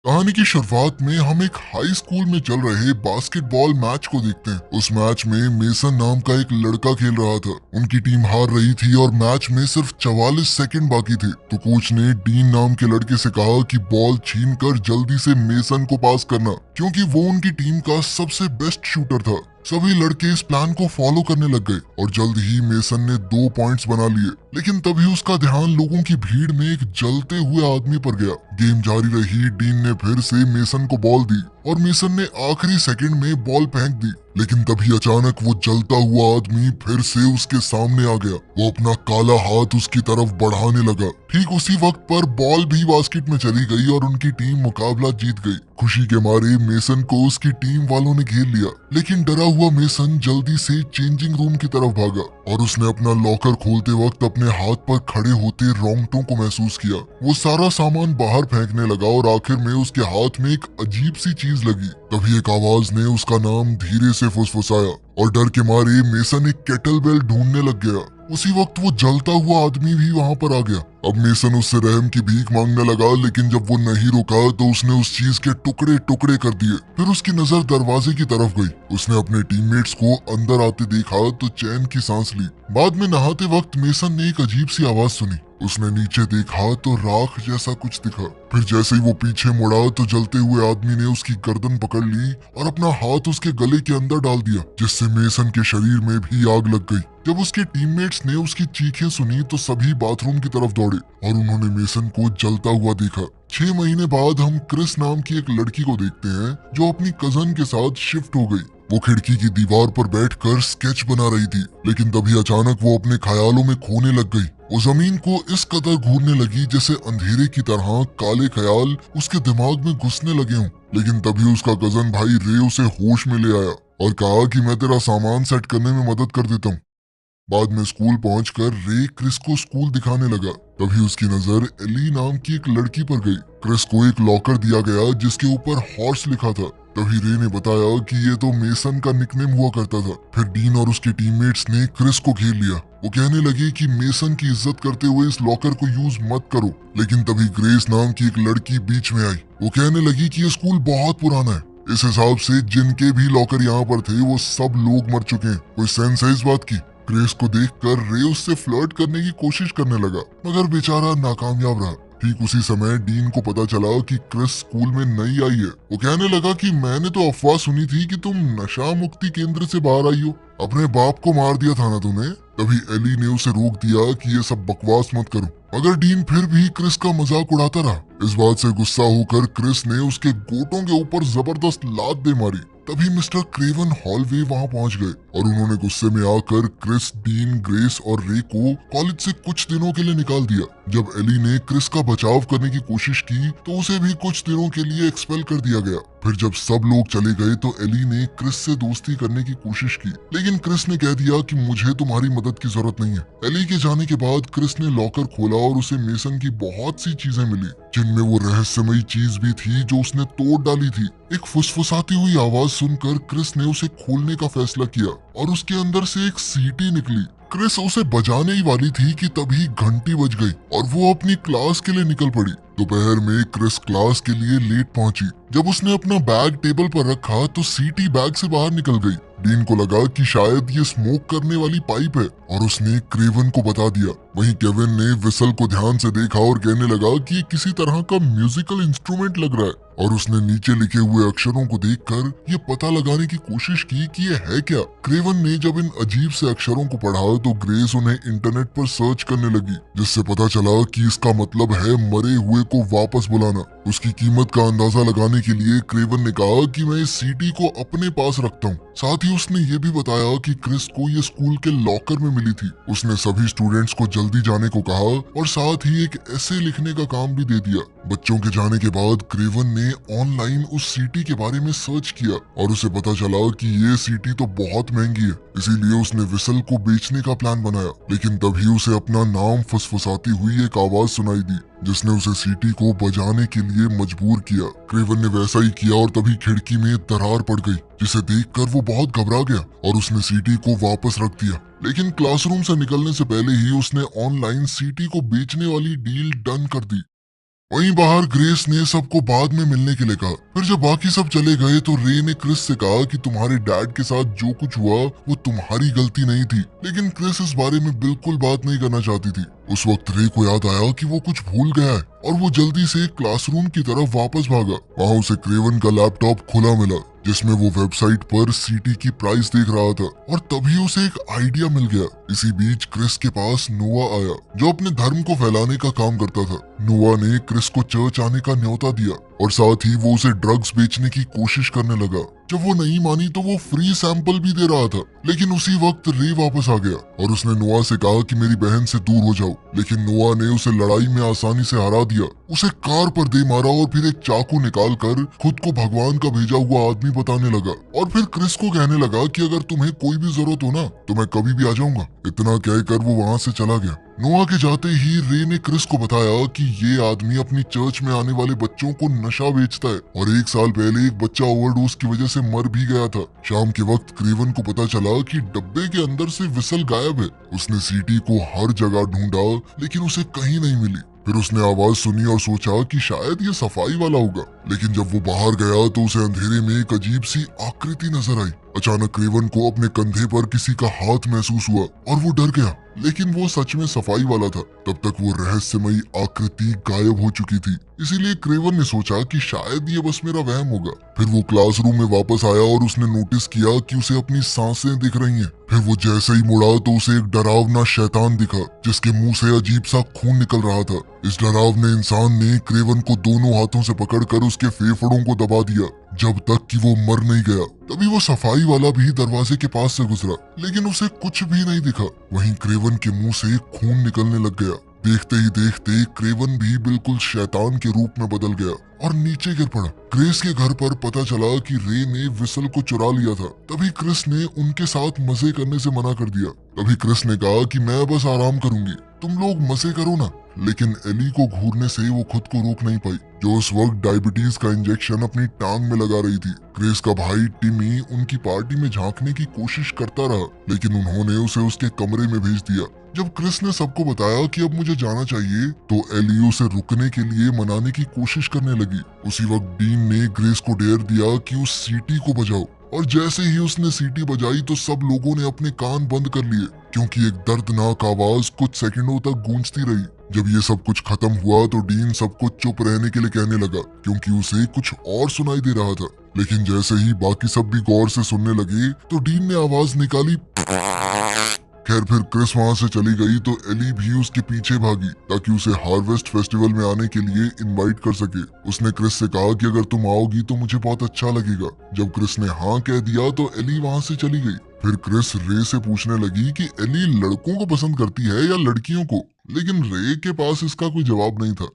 कहानी की शुरुआत में हम एक हाई स्कूल में चल रहे बास्केटबॉल मैच को देखते हैं। उस मैच में मेसन नाम का एक लड़का खेल रहा था। उनकी टीम हार रही थी और मैच में सिर्फ 44 सेकंड बाकी थे। तो कोच ने डीन नाम के लड़के से कहा कि बॉल छीनकर जल्दी से मेसन को पास करना, क्योंकि वो उनकी टीम का सबसे बेस्ट शूटर था। सभी लड़के इस प्लान को फॉलो करने लग गए और जल्द ही मेसन ने 2 पॉइंट्स बना लिए। लेकिन तभी उसका ध्यान लोगों की भीड़ में एक जलते हुए आदमी पर गया। गेम जारी रही। डीन ने फिर से मेसन को बॉल दी और मेसन ने आखिरी सेकंड में बॉल फेंक दी। लेकिन तभी अचानक वो जलता हुआ आदमी फिर से उसके सामने आ गया। वो अपना काला हाथ उसकी तरफ बढ़ाने लगा। ठीक उसी वक्त पर बॉल भी बास्केट में चली गई और उनकी टीम मुकाबला जीत गई। खुशी के मारे मेसन को उसकी टीम वालों ने घेर लिया, लेकिन डरा हुआ मेसन जल्दी से चेंजिंग रूम की तरफ भागा और उसने अपना लॉकर खोलते वक्त अपने हाथ पर खड़े होते रोंगटों को महसूस किया। वो सारा सामान बाहर फेंकने लगा और आखिर में उसके हाथ में एक अजीब सी चीज लगी। तभी एक आवाज ने उसका नाम धीरे से फुसफुसाया और डर के मारे मेसन एक केटल बेल ढूंढने लग गया। उसी वक्त वो जलता हुआ आदमी भी वहां पर आ गया। अब मेसन उससे रहम की भीख मांगने लगा, लेकिन जब वो नहीं रुका तो उसने उस चीज के टुकड़े टुकड़े कर दिए। फिर उसकी नजर दरवाजे की तरफ गई। उसने अपने टीममेट्स को अंदर आते देखा तो चैन की सांस ली। बाद में नहाते वक्त मेसन ने एक अजीब सी आवाज सुनी। उसने नीचे देखा तो राख जैसा कुछ दिखा। फिर जैसे ही वो पीछे मुड़ा तो जलते हुए आदमी ने उसकी गर्दन पकड़ ली और अपना हाथ उसके गले के अंदर डाल दिया, जिससे मेसन के शरीर में भी आग लग गई। जब उसके टीममेट्स ने उसकी चीखें सुनी तो सभी बाथरूम की तरफ दौड़े और उन्होंने मेसन को जलता हुआ देखा। 6 महीने बाद हम क्रिस नाम की एक लड़की को देखते हैं जो अपनी कजन के साथ शिफ्ट हो गई। वो खिड़की की दीवार पर बैठकर स्केच बना रही थी, लेकिन तभी अचानक वो अपने ख्यालों में खोने लग गई। वो जमीन को इस कदर घूरने लगी जैसे अंधेरे की तरह काले ख्याल उसके दिमाग में घुसने लगे हों। लेकिन तभी उसका कजन भाई रे उसे होश में ले आया और कहा कि मैं तेरा सामान सेट करने में मदद कर देता हूँ। बाद में स्कूल पहुंचकर रे क्रिस को स्कूल दिखाने लगा। तभी उसकी नजर एली नाम की एक लड़की पर गई। क्रिस को एक लॉकर दिया गया जिसके ऊपर हॉर्स लिखा था। तभी रे ने बताया कि ये तो मेसन का निकनेम हुआ करता था। फिर डीन और उसके टीममेट्स ने क्रिस को घेर लिया। वो कहने लगे कि मेसन की इज्जत करते हुए इस लॉकर को यूज मत करो। लेकिन तभी ग्रेस नाम की एक लड़की बीच में आई। वो कहने लगी कि ये स्कूल बहुत पुराना है। इस हिसाब से जिनके भी लॉकर यहाँ पर थे वो सब लोग मर चुके हैं। कोई सेंस है इस बात की? ग्रेस को देखकर रे उससे फ्लर्ट करने की कोशिश करने लगा, मगर बेचारा नाकामयाब रहा। ठीक उसी समय डीन को पता चला कि क्रिस स्कूल में नई आई है। वो कहने लगा कि मैंने तो अफवाह सुनी थी कि तुम नशा मुक्ति केंद्र से बाहर आई हो। अपने बाप को मार दिया था ना तुमने? तभी एली ने उसे रोक दिया कि ये सब बकवास मत करो, मगर डीन फिर भी क्रिस का मजाक उड़ाता रहा। इस बात से गुस्सा होकर क्रिस ने उसके गोटों के ऊपर जबरदस्त लात दे मारी। तभी मिस्टर क्रेवन हॉलवे वहां पहुंच गए और उन्होंने गुस्से में आकर क्रिस, डीन, ग्रेस और रे को कॉलेज से कुछ दिनों के लिए निकाल दिया। जब एली ने क्रिस का बचाव करने की कोशिश की तो उसे भी कुछ दिनों के लिए एक्सपेल कर दिया गया। फिर जब सब लोग चले गए तो एली ने क्रिस से दोस्ती करने की कोशिश की, लेकिन क्रिस ने कह दिया कि मुझे तुम्हारी मदद की जरूरत नहीं है। एली के जाने के बाद क्रिस ने लॉकर खोला और उसे मेसन की बहुत सी चीजें मिली, जिनमें वो रहस्यमयी चीज भी थी जो उसने तोड़ डाली थी। एक फुसफुसाती हुई आवाज सुनकर क्रिस ने उसे खोलने का फैसला किया और उसके अंदर से एक सीटी निकली। क्रिस उसे बजाने ही वाली थी कि तभी घंटी बज गई और वो अपनी क्लास के लिए निकल पड़ी। दोपहर में क्रिस क्लास के लिए लेट पहुंची। जब उसने अपना बैग टेबल पर रखा तो सीटी बैग से बाहर निकल गई। डीन को लगा कि शायद ये स्मोक करने वाली पाइप है और उसने क्रेवन को बता दिया। वहीं केविन ने विसल को ध्यान से देखा और कहने लगा कि ये किसी तरह का म्यूजिकल इंस्ट्रूमेंट लग रहा है, और उसने नीचे लिखे हुए अक्षरों को देखकर ये पता लगाने की कोशिश की कि ये है क्या। क्रेवन ने जब इन अजीब से अक्षरों को पढ़ा तो ग्रेस उन्हें इंटरनेट पर सर्च करने लगी, जिससे पता चला कि इसका मतलब है मरे हुए को वापस बुलाना। उसकी कीमत का अंदाजा लगाने के लिए क्रेवन ने कहा कि मैं इस सीटी को अपने पास रखता हूँ। साथ ही उसने ये भी बताया कि क्रिस को ये स्कूल के लॉकर में मिली थी। उसने सभी स्टूडेंट्स को जल्दी जाने को कहा और साथ ही एक ऐसे लिखने का काम भी दे दिया। बच्चों के जाने के बाद क्रेवन ने ऑनलाइन उस सीटी के बारे में सर्च किया और उसे पता चला कि ये सीटी तो बहुत महंगी है, इसीलिए उसने विसल को बेचने का प्लान बनाया। लेकिन तभी उसे अपना नाम फुसफुसाती हुई एक आवाज सुनाई दी, जिसने उसे सीटी को बजाने के लिए मजबूर किया। क्रेवन ने वैसा ही किया और तभी खिड़की में दरार पड़ गई, जिसे देखकर वो बहुत घबरा गया और उसने सीटी को वापस रख दिया। लेकिन क्लासरूम से निकलने से पहले ही उसने ऑनलाइन सीटी को बेचने वाली डील डन कर दी। वहीं बाहर ग्रेस ने सबको बाद में मिलने के लिए कहा। फिर जब बाकी सब चले गए तो रे ने क्रिस से कहा कि तुम्हारे डैड के साथ जो कुछ हुआ वो तुम्हारी गलती नहीं थी, लेकिन क्रिस इस बारे में बिल्कुल बात नहीं करना चाहती थी। उस वक्त रे को याद आया कि वो कुछ भूल गया है और वो जल्दी से क्लासरूम की तरफ वापस भागा। वहाँ उसे क्रेवन का लैपटॉप खुला मिला जिसमें वो वेबसाइट पर सीटी की प्राइस देख रहा था और तभी उसे एक आइडिया मिल गया। इसी बीच क्रिस के पास नोआ आया जो अपने धर्म को फैलाने का काम करता था। नोआ ने क्रिस को चर्च आने का न्योता दिया और साथ ही वो उसे ड्रग्स बेचने की कोशिश करने लगा। जब वो नहीं मानी तो वो फ्री सैंपल भी दे रहा था, लेकिन उसी वक्त रे वापस आ गया और उसने नोआ से कहा कि मेरी बहन से दूर हो जाओ, लेकिन नोआ ने उसे लड़ाई में आसानी से हरा दिया। उसे कार पर दे मारा और फिर एक चाकू निकाल कर खुद को भगवान का भेजा हुआ आदमी बताने लगा और फिर क्रिस को कहने लगा कि अगर तुम्हें कोई भी जरूरत हो ना तो मैं कभी भी आ जाऊंगा। इतना कहकर वो वहाँ से चला गया। नोआ के जाते ही रे ने क्रिस को बताया कि ये आदमी अपनी चर्च में आने वाले बच्चों को नशा बेचता है और 1 साल पहले एक बच्चा ओवरडोज की वजह से मर भी गया था। शाम के वक्त क्रेवन को पता चला कि डब्बे के अंदर से विसल गायब है। उसने सीटी को हर जगह ढूंढा लेकिन उसे कहीं नहीं मिली। फिर उसने आवाज सुनी और सोचा कि शायद ये सफाई वाला होगा, लेकिन जब वो बाहर गया तो उसे अंधेरे में एक अजीब सी आकृति नजर आई। अचानक क्रेवन को अपने कंधे पर किसी का हाथ महसूस हुआ और वो डर गया, लेकिन वो सच में सफाई वाला था। तब तक वो रहस्यमयी आकृति गायब हो चुकी थी, इसीलिए क्रेवन ने सोचा कि शायद ये बस मेरा वहम होगा। फिर वो क्लासरूम में वापस आया और उसने नोटिस किया कि उसे अपनी सांसें दिख रही हैं। फिर वो जैसे ही मुड़ा तो उसे एक डरावना शैतान दिखा जिसके मुंह से अजीब सा खून निकल रहा था। इस डरावने इंसान ने क्रेवन को दोनों हाथों से पकड़कर उसके फेफड़ों को दबा दिया जब तक कि वो मर नहीं गया। तभी वो सफाई वाला भी दरवाजे के पास से गुजरा, लेकिन उसे कुछ भी नहीं दिखा। वहीं क्रेवन के मुंह से खून निकलने लग गया। देखते ही देखते क्रेवन भी बिल्कुल शैतान के रूप में बदल गया और नीचे गिर पड़ा। क्रिस के घर पर पता चला कि रे ने विसल को चुरा लिया था। तभी क्रिस ने उनके साथ मजे करने से मना कर दिया। तभी क्रिस ने कहा कि मैं बस आराम करूंगी, तुम लोग मजे करो ना। लेकिन एली को घूरने से वो खुद को रोक नहीं पाई, जो उस वक्त डायबिटीज का इंजेक्शन अपनी टांग में लगा रही थी। क्रिस का भाई टिमी उनकी पार्टी में झांकने की कोशिश करता रहा, लेकिन उन्होंने उसे उसके कमरे में भेज दिया। जब क्रिस ने सबको बताया कि अब मुझे जाना चाहिए, तो एली उसे रुकने के लिए मनाने की कोशिश करने लगी। उसी वक्त डीन ने ग्रेस को डेयर दिया कि उस सीटी को बजाओ, और जैसे ही उसने सीटी बजाई तो सब लोगों ने अपने कान बंद कर लिए, क्योंकि एक दर्दनाक आवाज कुछ सेकंडों तक गूंजती रही। जब ये सब कुछ खत्म हुआ तो डीन सबको चुप रहने के लिए कहने लगा, क्योंकि उसे कुछ और सुनाई दे रहा था। लेकिन जैसे ही बाकी सब भी गौर से सुनने लगे तो डीन ने आवाज निकाली। खैर फिर क्रिस वहां से चली गई तो एली भी उसके पीछे भागी ताकि उसे हार्वेस्ट फेस्टिवल में आने के लिए इनवाइट कर सके। उसने क्रिस से कहा कि अगर तुम आओगी तो मुझे बहुत अच्छा लगेगा। जब क्रिस ने हाँ कह दिया तो एली वहां से चली गई। फिर क्रिस रे से पूछने लगी कि एली लड़कों को पसंद करती है या लड़कियों को, लेकिन रे के पास इसका कोई जवाब नहीं था।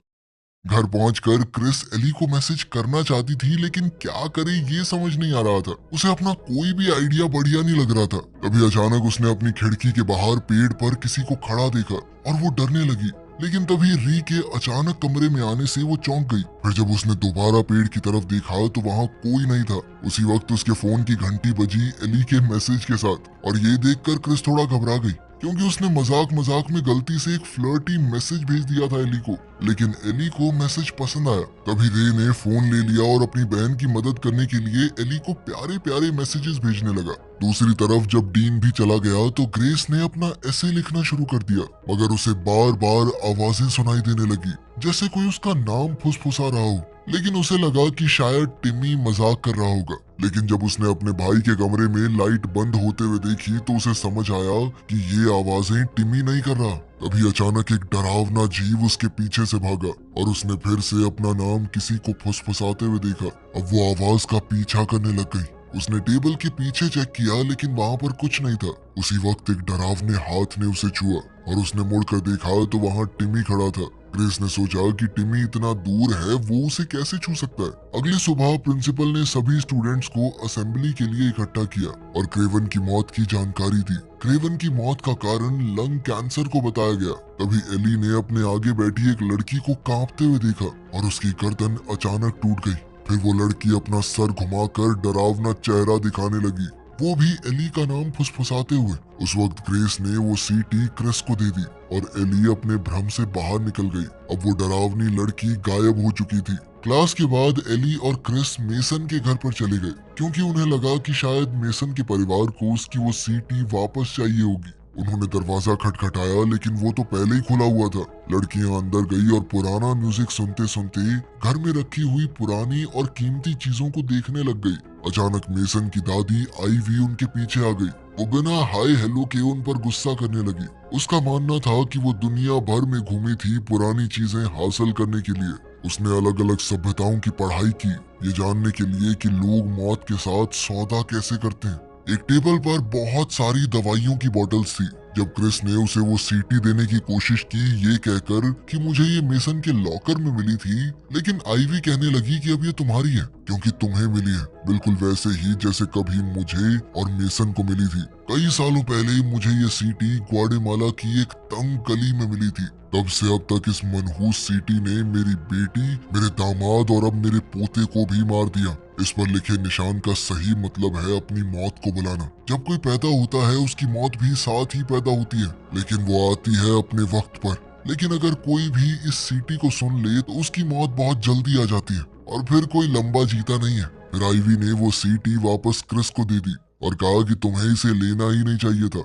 घर पहुंचकर क्रिस एली को मैसेज करना चाहती थी, लेकिन क्या करे ये समझ नहीं आ रहा था। उसे अपना कोई भी आइडिया बढ़िया नहीं लग रहा था। तभी अचानक उसने अपनी खिड़की के बाहर पेड़ पर किसी को खड़ा देखा और वो डरने लगी। लेकिन तभी री के अचानक कमरे में आने से वो चौंक गई। फिर जब उसने दोबारा पेड़ की तरफ देखा तो वहाँ कोई नहीं था। उसी वक्त उसके फोन की घंटी बजी एली के मैसेज के साथ, और ये देखकर क्रिस थोड़ा घबरा गई, क्योंकि उसने मजाक मजाक में गलती से एक फ्लर्टी मैसेज भेज दिया था एली को। लेकिन एली को मैसेज पसंद आया। तभी रे ने फोन ले लिया और अपनी बहन की मदद करने के लिए एली को प्यारे प्यारे मैसेजेस भेजने लगा। दूसरी तरफ जब डीन भी चला गया तो ग्रेस ने अपना ऐसे लिखना शुरू कर दिया, मगर उसे बार बार आवाजें सुनाई देने लगी, जैसे कोई उसका नाम फुसफुसा रहा हो। लेकिन उसे लगा कि शायद टिमी मजाक कर रहा होगा। लेकिन जब उसने अपने भाई के कमरे में लाइट बंद होते हुए देखी तो उसे समझ आया कि ये आवाजें टिमी नहीं कर रहा। तभी अचानक एक डरावना जीव उसके पीछे से भागा और उसने फिर से अपना नाम किसी को फुसफुसाते हुए देखा। अब वो आवाज का पीछा करने लग गई। उसने टेबल के पीछे चेक किया, लेकिन वहाँ पर कुछ नहीं था। उसी वक्त एक डरावने हाथ ने उसे छुआ और उसने मुड़कर देखा तो वहाँ टिमी खड़ा था। ग्रेस ने सोचा कि टिमी इतना दूर है, वो उसे कैसे छू सकता है। अगली सुबह प्रिंसिपल ने सभी स्टूडेंट्स को असेंबली के लिए इकट्ठा किया और क्रेवन की मौत की जानकारी दी। क्रेवन की मौत का कारण लंग कैंसर को बताया गया। तभी एली ने अपने आगे बैठी एक लड़की को कांपते हुए देखा और उसकी गर्दन अचानक टूट गई। फिर वो लड़की अपना सर घुमाकर डरावना चेहरा दिखाने लगी, वो भी एली का नाम फुसफुसाते हुए। उस वक्त ग्रेस ने वो सीटी क्रिस को दे दी और एली अपने भ्रम से बाहर निकल गई। अब वो डरावनी लड़की गायब हो चुकी थी। क्लास के बाद एली और क्रिस मेसन के घर पर चले गए क्योंकि उन्हें लगा कि शायद मेसन के परिवार को उसकी वो सीटी वापस चाहिए होगी। उन्होंने दरवाजा खटखटाया लेकिन वो तो पहले ही खुला हुआ था। लड़कियां अंदर गई और पुराना म्यूजिक सुनते सुनते घर में रखी हुई पुरानी और कीमती चीजों को देखने लग गई। अचानक मेसन की दादी आईवी उनके पीछे आ गई। वो बिना हाय हेलो के उन पर गुस्सा करने लगी। उसका मानना था कि वो दुनिया भर में घूमी थी पुरानी चीजें हासिल करने के लिए। उसने अलग अलग सभ्यताओं की पढ़ाई की, ये जानने के लिए कि लोग मौत के साथ सौदा कैसे करते हैं। एक टेबल पर बहुत सारी दवाइयों की बोतल्स थी। जब क्रिस ने उसे वो सीटी देने की कोशिश की ये कहकर कि मुझे ये मेसन के लॉकर में मिली थी, लेकिन आईवी कहने लगी कि अब ये तुम्हारी है क्योंकि तुम्हें मिली है, बिल्कुल वैसे ही जैसे कभी मुझे और मेसन को मिली थी। कई सालों पहले मुझे ये सीटी ग्वाटेमाला की एक तंग गली में मिली थी। तब से अब तक इस मनहूस सीटी ने मेरी बेटी, मेरे दामाद और अब मेरे पोते को भी मार दिया। इस पर लिखे निशान का सही मतलब है अपनी मौत को बुलाना। जब कोई पैदा होता है उसकी मौत भी साथ ही पैदा होती है, लेकिन वो आती है अपने वक्त पर। लेकिन अगर कोई भी इस सीटी को सुन ले तो उसकी मौत बहुत जल्दी आ जाती है और फिर कोई लंबा जीता नहीं है। फिर आईवी ने वो सीटी वापस क्रिस को दे दी और कहा कि तुम्हें इसे लेना ही नहीं चाहिए था।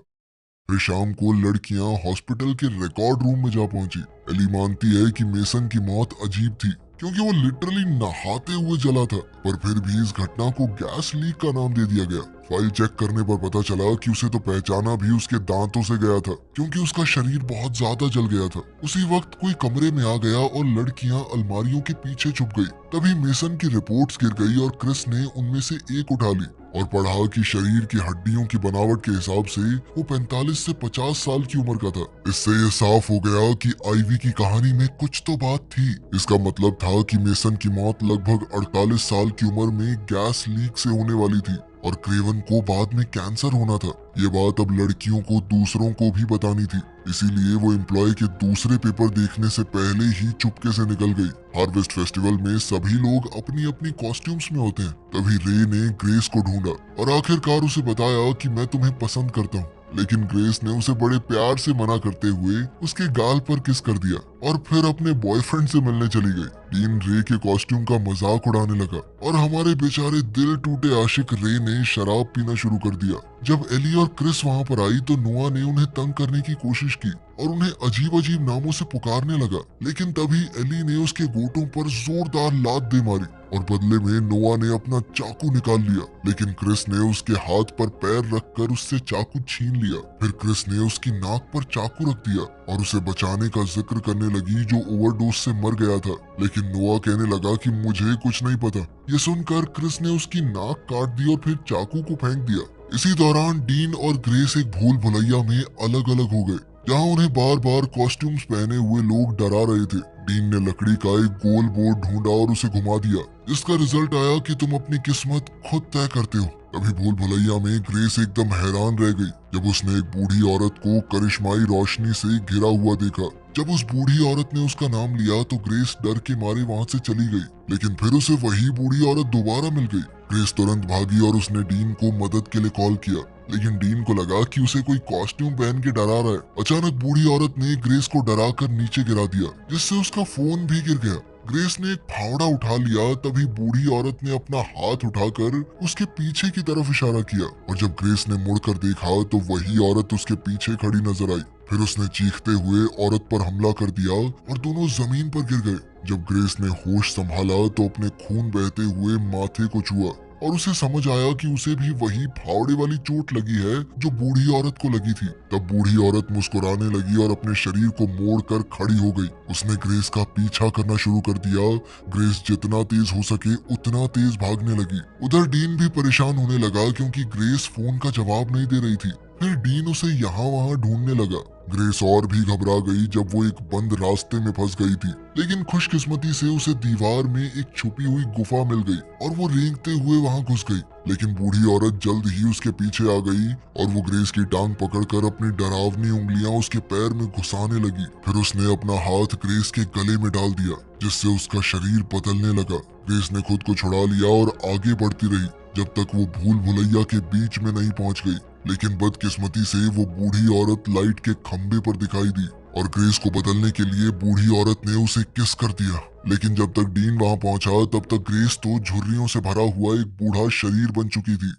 फिर शाम को लड़कियां हॉस्पिटल के रिकॉर्ड रूम में जा पहुंची। एली मानती है कि मेसन की मौत अजीब थी क्योंकि वो लिटरली नहाते हुए जला था, पर फिर भी इस घटना को गैस लीक का नाम दे दिया गया। फाइल चेक करने पर पता चला कि उसे तो पहचाना भी उसके दांतों से गया था क्योंकि उसका शरीर बहुत ज्यादा जल गया था। उसी वक्त कोई कमरे में आ गया और लड़कियां अलमारियों के पीछे छुप गई। तभी मेसन की रिपोर्ट्स गिर गई और क्रिस ने उनमें से एक उठा ली और पढ़ा कि शरीर की हड्डियों की बनावट के हिसाब से वो 45 से 50 साल की उम्र का था। इससे ये साफ हो गया कि आईवी की कहानी में कुछ तो बात थी। इसका मतलब था कि मेसन की मौत लगभग 48 साल की उम्र में गैस लीक से होने वाली थी और क्रेवन को बाद में कैंसर होना था। ये बात अब लड़कियों को दूसरों को भी बतानी थी, इसीलिए वो एम्प्लॉय के दूसरे पेपर देखने से पहले ही चुपके से निकल गई। हार्वेस्ट फेस्टिवल में सभी लोग अपनी अपनी कॉस्ट्यूम्स में होते हैं। तभी रे ने ग्रेस को ढूंढा और आखिरकार उसे बताया कि मैं तुम्हें पसंद करता हूँ। लेकिन ग्रेस ने उसे बड़े प्यार से मना करते हुए उसके गाल पर किस कर दिया और फिर अपने बॉयफ्रेंड से मिलने चली गई। डीन रे के कॉस्ट्यूम का मजाक उड़ाने लगा और हमारे बेचारे दिल टूटे आशिक रे ने शराब पीना शुरू कर दिया। जब एली और क्रिस वहां पर आई तो नोआ ने उन्हें तंग करने की कोशिश की और उन्हें अजीब अजीब नामों से पुकारने लगा, लेकिन तभी एली ने उसके गोटों पर जोरदार लात दे मारी और बदले में नोआ ने अपना चाकू निकाल लिया। लेकिन क्रिस ने उसके हाथ पर पैर रखकर उससे चाकू छीन लिया। फिर क्रिस ने उसकी नाक पर चाकू रख दिया और उसे बचाने का जिक्र करने लगी जो ओवरडोज से मर गया था। लेकिन नोआ कहने लगा कि मुझे कुछ नहीं पता। ये सुनकर क्रिस ने उसकी नाक काट दी और फिर चाकू को फेंक दिया। इसी दौरान डीन और ग्रेस एक भूल भुलैया में अलग अलग हो गए जहाँ उन्हें बार बार कॉस्ट्यूम्स पहने हुए लोग डरा रहे थे। डीन ने लकड़ी का एक गोल बोर्ड ढूंढा और उसे घुमा दिया, जिसका रिजल्ट आया कि तुम अपनी किस्मत खुद तय करते हो। तभी भूल भुलैया में ग्रेस एकदम हैरान रह गई जब उसने एक बूढ़ी औरत को करिश्माई रोशनी से घिरा हुआ देखा। जब उस बूढ़ी औरत ने उसका नाम लिया तो ग्रेस डर के मारे वहां से चली गई, लेकिन फिर उसे वही बूढ़ी औरत दोबारा मिल गई। ग्रेस तुरंत भागी और उसने डीन को मदद के लिए कॉल किया, लेकिन डीन को लगा कि उसे कोई कॉस्ट्यूम पहन के डरा रहा है। अचानक बूढ़ी औरत ने ग्रेस को डराकर नीचे गिरा दिया, जिससे उसका फोन भी गिर गया। ग्रेस ने एक फावड़ा उठा लिया। तभी बूढ़ी औरत ने अपना हाथ उठाकर उसके पीछे की तरफ इशारा किया और जब ग्रेस ने मुड़कर देखा तो वही औरत उसके पीछे खड़ी नजर आई। फिर उसने चीखते हुए औरत पर हमला कर दिया और दोनों जमीन पर गिर गए। जब ग्रेस ने होश संभाला तो अपने खून बहते हुए माथे को छुआ और उसे समझ आया कि उसे भी वही फावड़े वाली चोट लगी है जो बूढ़ी औरत को लगी थी। तब बूढ़ी औरत मुस्कुराने लगी और अपने शरीर को मोड़कर खड़ी हो गई। उसने ग्रेस का पीछा करना शुरू कर दिया। ग्रेस जितना तेज हो सके उतना तेज भागने लगी। उधर डीन भी परेशान होने लगा क्योंकि ग्रेस फोन का जवाब नहीं दे रही थी। फिर डीन उसे यहाँ वहाँ ढूंढने लगा। ग्रेस और भी घबरा गई जब वो एक बंद रास्ते में फंस गई थी, लेकिन खुशकिस्मती से उसे दीवार में एक छुपी हुई गुफा मिल गई और वो रेंगते हुए वहां घुस गई। लेकिन बूढ़ी औरत जल्द ही उसके पीछे आ गई और वो ग्रेस की टांग पकड़कर अपनी डरावनी उंगलियां उसके पैर में घुसाने लगी। फिर उसने अपना हाथ ग्रेस के गले में डाल दिया, जिससे उसका शरीर बदलने लगा। ग्रेस ने खुद को छुड़ा लिया और आगे बढ़ती रही। जब तक वो भूल भुलैया के बीच में नहीं पहुंच गई। लेकिन बदकिस्मती से वो बूढ़ी औरत लाइट के खंबे पर दिखाई दी और ग्रेस को बदलने के लिए बूढ़ी औरत ने उसे किस कर दिया। लेकिन जब तक डीन वहां पहुंचा तब तक ग्रेस तो झुर्रियों से भरा हुआ एक बूढ़ा शरीर बन चुकी थी।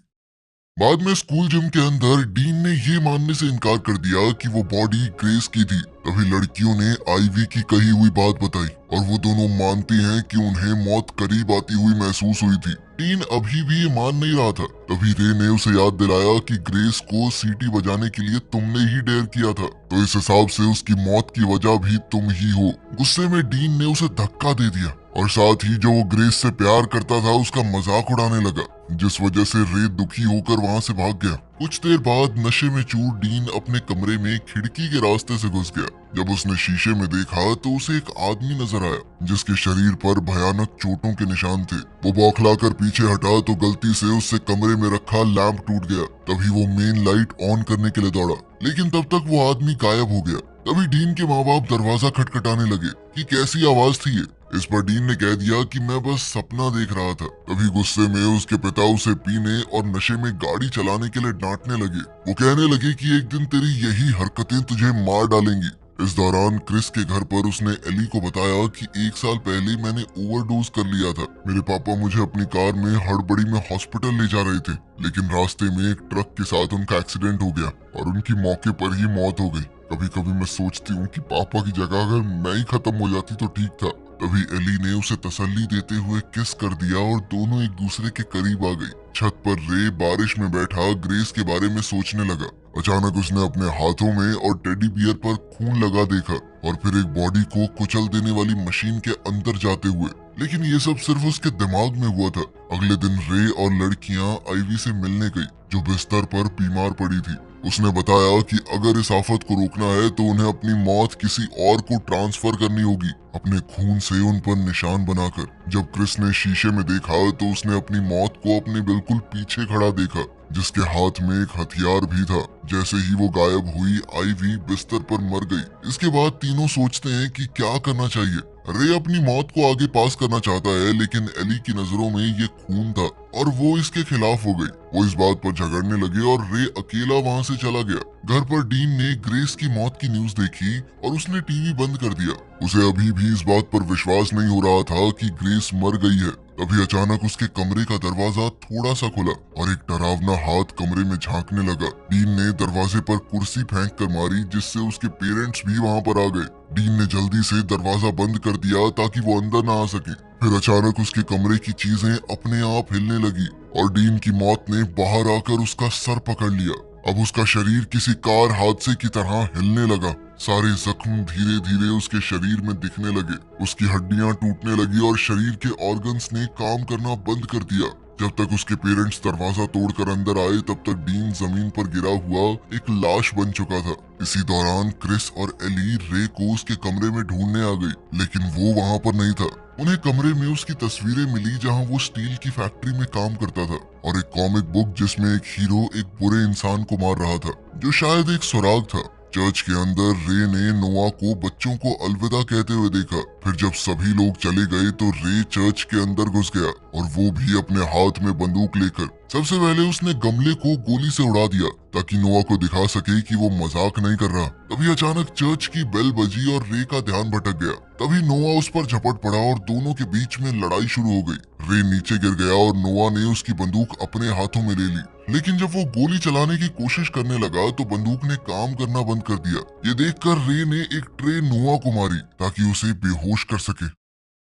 बाद में स्कूल जिम के अंदर डीन ने ये मानने से इनकार कर दिया कि वो बॉडी ग्रेस की थी। तभी लड़कियों ने आईवी की कही हुई बात बताई और वो दोनों मानती हैं कि उन्हें मौत करीब आती हुई महसूस हुई थी। डीन अभी भी ये मान नहीं रहा था। तभी रे ने उसे याद दिलाया कि ग्रेस को सीटी बजाने के लिए तुमने ही डेयर किया था, तो इस हिसाब से उसकी मौत की वजह भी तुम ही हो। गुस्से में डीन ने उसे धक्का दे दिया और साथ ही जो वो ग्रेस से प्यार करता था उसका मजाक उड़ाने लगा, जिस वजह से रे दुखी होकर वहां से भाग गया। कुछ देर बाद नशे में चूर डीन अपने कमरे में खिड़की के रास्ते से घुस गया। जब उसने शीशे में देखा तो उसे एक आदमी नजर आया जिसके शरीर पर भयानक चोटों के निशान थे। वो बौखलाकर पीछे हटा तो गलती से उससे कमरे में रखा लैंप टूट गया। तभी वो मेन लाइट ऑन करने के लिए दौड़ा, लेकिन तब तक वो आदमी गायब हो गया। तभी डीन के माँ बाप दरवाजा खटखटाने लगे कि कैसी आवाज थी ये। इस पर डीन ने कह दिया कि मैं बस सपना देख रहा था। तभी गुस्से में उसके पिता उसे पीने और नशे में गाड़ी चलाने के लिए डांटने लगे। वो कहने लगे कि एक दिन तेरी यही हरकतें तुझे मार डालेंगी। इस दौरान क्रिस के घर पर उसने एली को बताया कि 1 साल पहले मैंने ओवरडोज कर लिया था। मेरे पापा मुझे अपनी कार में हड़बड़ी में हॉस्पिटल ले जा रहे थे, लेकिन रास्ते में एक ट्रक के साथ उनका एक्सीडेंट हो गया और उनकी मौके पर ही मौत हो गई। कभी कभी मैं सोचती हूँ कि पापा की जगह अगर मैं ही खत्म हो जाती तो ठीक था। तभी एली ने उसे तसल्ली देते हुए किस कर दिया और दोनों एक दूसरे के करीब आ गई। छत पर रे बारिश में बैठा ग्रेस के बारे में सोचने लगा। अचानक उसने अपने हाथों में और टेडी बियर पर खून लगा देखा और फिर एक बॉडी को कुचल देने वाली मशीन के अंदर जाते हुए। लेकिन ये सब सिर्फ उसके दिमाग में हुआ था। अगले दिन रे और लड़कियां आईवी से मिलने गई जो बिस्तर पर बीमार पड़ी थी। उसने बताया कि अगर इस आफत को रोकना है तो उन्हें अपनी मौत किसी और को ट्रांसफर करनी होगी, अपने खून से उन पर निशान बनाकर। जब क्रिस ने शीशे में देखा तो उसने अपनी मौत को अपने बिल्कुल पीछे खड़ा देखा, जिसके हाथ में एक हथियार भी था। जैसे ही वो गायब हुई, आईवी बिस्तर पर मर गई। इसके बाद तीनों सोचते हैं कि क्या करना चाहिए। रे अपनी मौत को आगे पास करना चाहता है, लेकिन एली की नजरों में ये खून था और वो इसके खिलाफ हो गई। वो इस बात पर झगड़ने लगे और रे अकेला वहां से चला गया। घर पर डीन ने ग्रेस की मौत की न्यूज देखी और उसने टीवी बंद कर दिया। उसे अभी भी इस बात पर विश्वास नहीं हो रहा था कि ग्रेस मर गई है। तभी अचानक उसके कमरे का दरवाजा थोड़ा सा खुला और एक डरावना हाथ कमरे में झांकने लगा। डीन ने दरवाजे पर कुर्सी फेंक कर मारी, जिससे उसके पेरेंट्स भी वहां पर आ गए। डीन ने जल्दी से दरवाजा बंद कर दिया ताकि वो अंदर ना आ सके। फिर अचानक उसके कमरे की चीजें अपने आप हिलने लगी और डीन की मौत ने बाहर आकर उसका सर पकड़ लिया। अब उसका शरीर किसी कार हादसे की तरह हिलने लगा। सारे जख्म धीरे धीरे उसके शरीर में दिखने लगे। उसकी हड्डियां टूटने लगी और शरीर के ऑर्गन्स ने काम करना बंद कर दिया। जब तक उसके पेरेंट्स दरवाजा तोड़कर अंदर आए तब तक डीन जमीन पर गिरा हुआ एक लाश बन चुका था। इसी दौरान क्रिस और एली रे को उसके कमरे में ढूंढने आ गई, लेकिन वो वहां पर नहीं था। उन्हें कमरे में उसकी तस्वीरें मिली जहां वो स्टील की फैक्ट्री में काम करता था और एक कॉमिक बुक जिसमें एक हीरो एक बुरे इंसान को मार रहा था जो शायद एक सुराग था। चर्च के अंदर रे ने नोआ को बच्चों को अलविदा कहते हुए देखा। फिर जब सभी लोग चले गए तो रे चर्च के अंदर घुस गया और वो भी अपने हाथ में बंदूक लेकर। सबसे पहले उसने गमले को गोली से उड़ा दिया ताकि नोआ को दिखा सके कि वो मजाक नहीं कर रहा। तभी अचानक चर्च की बेल बजी और रे का ध्यान भटक गया। तभी नोआ उस पर झपट पड़ा और दोनों के बीच में लड़ाई शुरू हो गई। रे नीचे गिर गया और नोआ ने उसकी बंदूक अपने हाथों में ले ली, लेकिन जब वो गोली चलाने की कोशिश करने लगा तो बंदूक ने काम करना बंद कर दिया। ये देखकर रे ने एक ट्रे नोआ को मारी ताकि उसे बेहोश कर सके।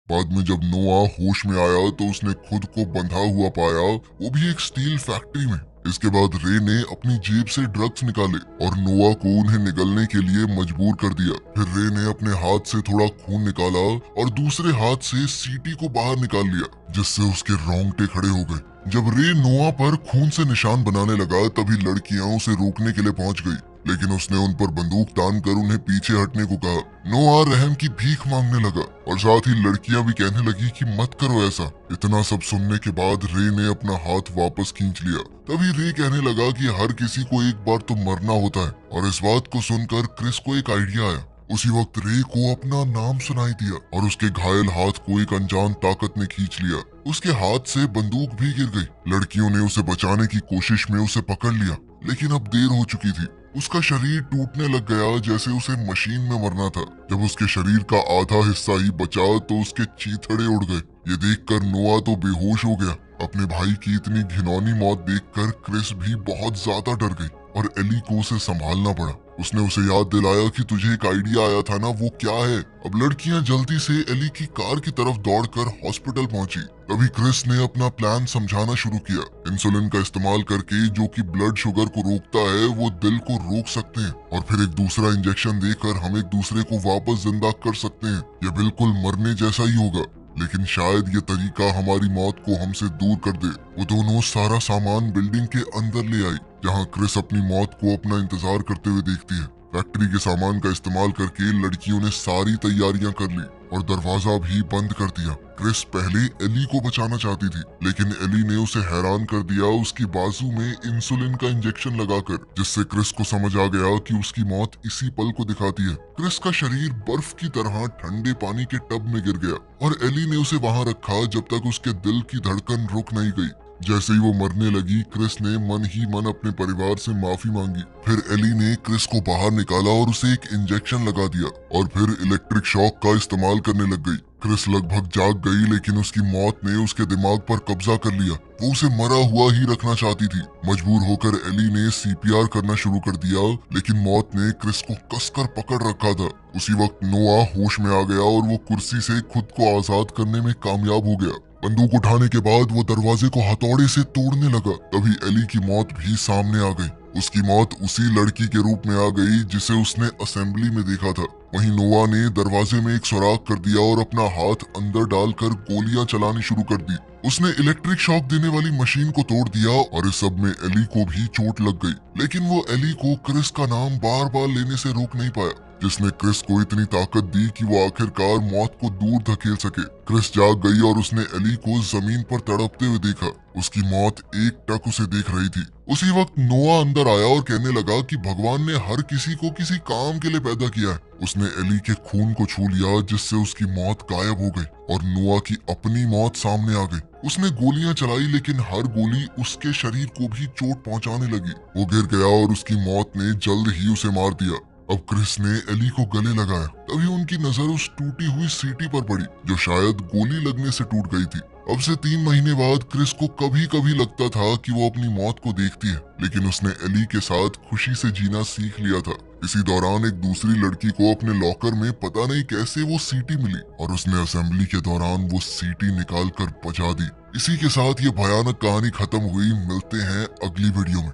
बाद में जब नोआ होश में आया तो उसने खुद को बंधा हुआ पाया, वो भी एक स्टील फैक्ट्री में। इसके बाद रे ने अपनी जेब से ड्रग्स निकाले और नोआ को उन्हें निगलने के लिए मजबूर कर दिया। फिर रे ने अपने हाथ से थोड़ा खून निकाला और दूसरे हाथ से सीटी को बाहर निकाल लिया, जिससे उसके रोंगटे खड़े हो गए। जब रे नोआ पर खून से निशान बनाने लगा तभी लड़कियां उसे रोकने के लिए पहुंच गई, लेकिन उसने उन पर बंदूक तान कर उन्हें पीछे हटने को कहा। नोआ रहम की भीख मांगने लगा और साथ ही लड़कियां भी कहने लगी कि मत करो ऐसा। इतना सब सुनने के बाद रे ने अपना हाथ वापस खींच लिया। तभी रे कहने लगा कि हर किसी को एक बार तो मरना होता है और इस बात को सुनकर क्रिस को एक आइडिया आया। उसी वक्त रे को अपना नाम सुनाई दिया और उसके घायल हाथ को एक अनजान ताकत ने खींच लिया। उसके हाथ से बंदूक भी गिर गई। लड़कियों ने उसे बचाने की कोशिश में उसे पकड़ लिया, लेकिन अब देर हो चुकी थी। उसका शरीर टूटने लग गया जैसे उसे मशीन में मरना था। जब उसके शरीर का आधा हिस्सा ही बचा तो उसके चीथड़े उड़ गए। ये देखकर नोआ तो बेहोश हो गया। अपने भाई की इतनी घिनौनी मौत देखकर क्रिस भी बहुत ज्यादा डर गई और एली को उसे संभालना पड़ा। उसने उसे याद दिलाया कि तुझे एक आइडिया आया था ना, वो क्या है। अब लड़कियां जल्दी से एली की कार की तरफ दौड़कर हॉस्पिटल पहुंची। तभी क्रिस ने अपना प्लान समझाना शुरू किया। इंसुलिन का इस्तेमाल करके, जो कि ब्लड शुगर को रोकता है, वो दिल को रोक सकते हैं और फिर एक दूसरा इंजेक्शन देकर हम एक दूसरे को वापस जिंदा कर सकते हैं। यह बिल्कुल मरने जैसा ही होगा, लेकिन शायद ये तरीका हमारी मौत को हमसे दूर कर दे। वो दोनों सारा सामान बिल्डिंग के अंदर ले आई, जहाँ क्रिस अपनी मौत को अपना इंतजार करते हुए देखती है। फैक्ट्री के सामान का इस्तेमाल करके लड़कियों ने सारी तैयारियां कर ली और दरवाजा भी बंद कर दिया। क्रिस पहले एली को बचाना चाहती थी, लेकिन एली ने उसे हैरान कर दिया उसकी बाजू में इंसुलिन का इंजेक्शन लगाकर, जिससे क्रिस को समझ आ गया कि उसकी मौत इसी पल को दिखाती है। क्रिस का शरीर बर्फ की तरह ठंडे पानी के टब में गिर गया और एली ने उसे वहां रखा जब तक उसके दिल की धड़कन रुक नहीं गई। जैसे ही वो मरने लगी, क्रिस ने मन ही मन अपने परिवार से माफी मांगी। फिर एली ने क्रिस को बाहर निकाला और उसे एक इंजेक्शन लगा दिया और फिर इलेक्ट्रिक शॉक का इस्तेमाल करने लग गई। क्रिस लगभग जाग गई, लेकिन उसकी मौत ने उसके दिमाग पर कब्जा कर लिया। वो उसे मरा हुआ ही रखना चाहती थी। मजबूर होकर एली ने सीपीआर करना शुरू कर दिया, लेकिन मौत ने क्रिस को कसकर पकड़ रखा था। उसी वक्त नोआ होश में आ गया और वो कुर्सी से खुद को आजाद करने में कामयाब हो गया। बंदूक उठाने के बाद वो दरवाजे को हथौड़े से तोड़ने लगा। तभी एली की मौत भी सामने आ गई। उसकी मौत उसी लड़की के रूप में आ गई जिसे उसने असेंबली में देखा था। वहीं नोआ ने दरवाजे में एक सुराख कर दिया और अपना हाथ अंदर डालकर गोलियां चलानी शुरू कर दी। उसने इलेक्ट्रिक शॉक देने वाली मशीन को तोड़ दिया और इस सब में एली को भी चोट लग गई, लेकिन वो एली को क्रिस का नाम बार बार लेने से रोक नहीं पाया, जिसने क्रिस को इतनी ताकत दी कि वो आखिरकार मौत को दूर धकेल सके। क्रिस जाग गई और उसने एली को जमीन पर तड़पते हुए देखा। उसकी मौत एक टक उसे देख रही थी। उसी वक्त नोआ अंदर आया और कहने लगा कि भगवान ने हर किसी को किसी काम के लिए पैदा किया है। उसने एली के खून को छू लिया, जिससे उसकी मौत गायब हो गई और नोआ की अपनी मौत सामने आ गई। उसने गोलियां चलाई, लेकिन हर गोली उसके शरीर को भी चोट पहुंचाने लगी। वो गिर गया और उसकी मौत ने जल्द ही उसे मार दिया। अब क्रिस ने एली को गले लगाया। तभी उनकी नजर उस टूटी हुई सीटी पर पड़ी, जो शायद गोली लगने से टूट गई थी। अब से 3 महीने बाद क्रिस को कभी कभी लगता था कि वो अपनी मौत को देखती है, लेकिन उसने एली के साथ खुशी से जीना सीख लिया था। इसी दौरान एक दूसरी लड़की को अपने लॉकर में पता नहीं कैसे वो सीटी मिली और उसने असेंबली के दौरान वो सीटी निकाल कर बजा दी। इसी के साथ ये भयानक कहानी खत्म हुई। मिलते हैं अगली वीडियो में।